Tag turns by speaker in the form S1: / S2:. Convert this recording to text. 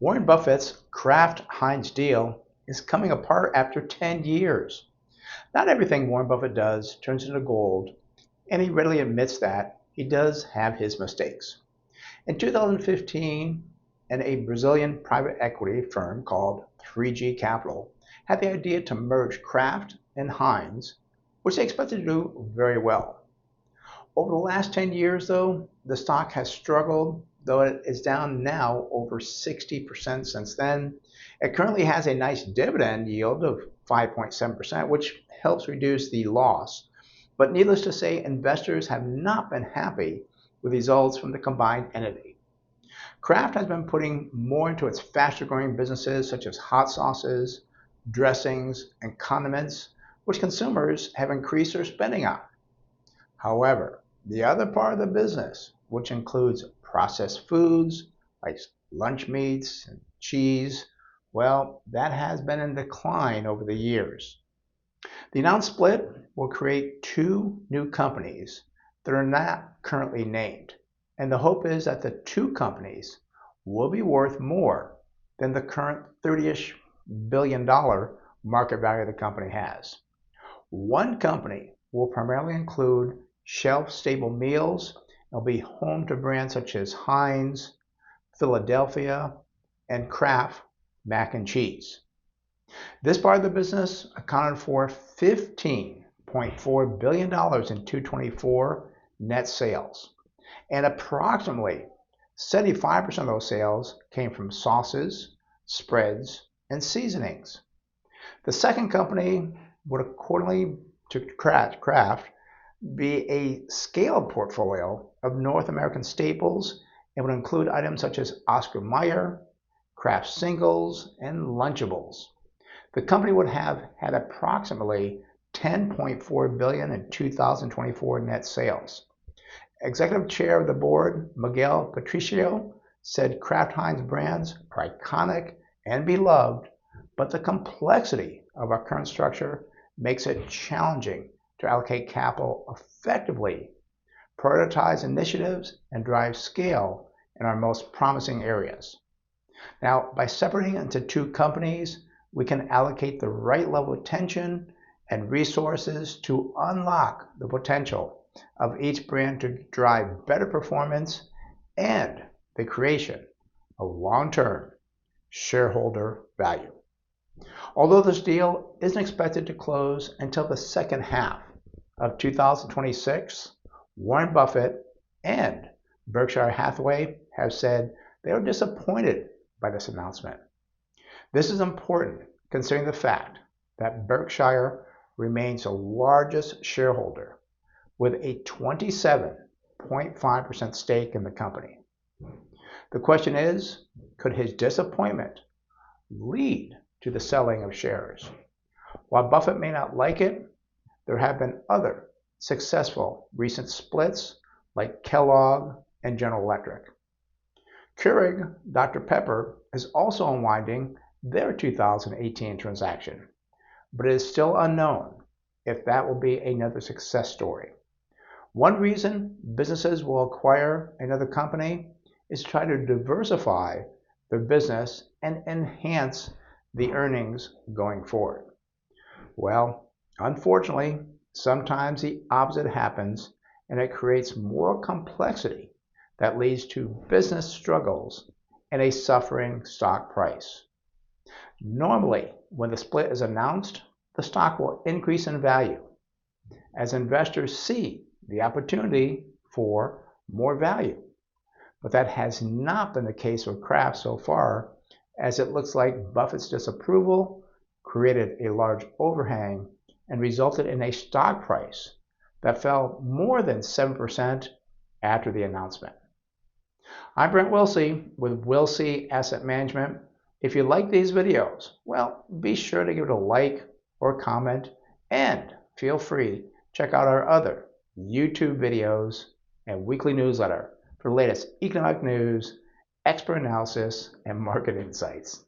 S1: Warren Buffett's Kraft Heinz deal is coming apart after 10 years. Not everything Warren Buffett does turns into gold, and he readily admits that he does have his mistakes. In 2015, a Brazilian private equity firm called 3G Capital had the idea to merge Kraft and Heinz, which they expected to do very well. Over the last 10 years, though, the stock has struggled, though it is down now over 60% since then. It currently has a nice dividend yield of 5.7%, which helps reduce the loss. But needless to say, investors have not been happy with results from the combined entity. Kraft has been putting more into its faster growing businesses such as hot sauces, dressings, and condiments, which consumers have increased their spending on. However, the other part of the business, which includes processed foods like lunch meats and cheese, well, that has been in decline over the years. The announced split will create two new companies that are not currently named, and the hope is that the two companies will be worth more than the current $30-ish billion market value the company has. One company will primarily include shelf-stable meals. It'll be home to brands such as Heinz, Philadelphia, and Kraft mac and cheese. This part of the business accounted for $15.4 billion in 2024 net sales, and approximately 75% of those sales came from sauces, spreads, and seasonings. The second company would, accordingly to Kraft, be a scaled portfolio of North American staples and would include items such as Oscar Mayer, Kraft Singles, and Lunchables. The company would have had approximately $10.4 billion in 2024 net sales. Executive Chair of the Board, Miguel Patricio, said Kraft Heinz brands are iconic and beloved, but the complexity of our current structure makes it challenging to allocate capital effectively, prioritize initiatives, and drive scale in our most promising areas. Now, by separating into two companies, we can allocate the right level of attention and resources to unlock the potential of each brand to drive better performance and the creation of long-term shareholder value. Although this deal isn't expected to close until the second half of 2026, Warren Buffett and Berkshire Hathaway have said they are disappointed by this announcement. This is important considering the fact that Berkshire remains the largest shareholder with a 27.5% stake in the company. The question is, could his disappointment lead to the selling of shares? While Buffett may not like it, there have been other successful recent splits like Kellogg and General Electric. Keurig Dr. Pepper is also unwinding their 2018 transaction, but it is still unknown if that will be another success story. One reason businesses will acquire another company is to try to diversify their business and enhance the earnings going forward. Well, unfortunately, sometimes the opposite happens, and it creates more complexity that leads to business struggles and a suffering stock price. Normally, when the split is announced, the stock will increase in value as investors see the opportunity for more value. But that has not been the case with Kraft so far, as it looks like Buffett's disapproval created a large overhang and resulted in a stock price that fell more than 7% after the announcement. I'm Brent Wilsey with Wilsey Asset Management. If you like these videos, well, be sure to give it a like or comment, and feel free to check out our other YouTube videos and weekly newsletter for the latest economic news, expert analysis, and market insights.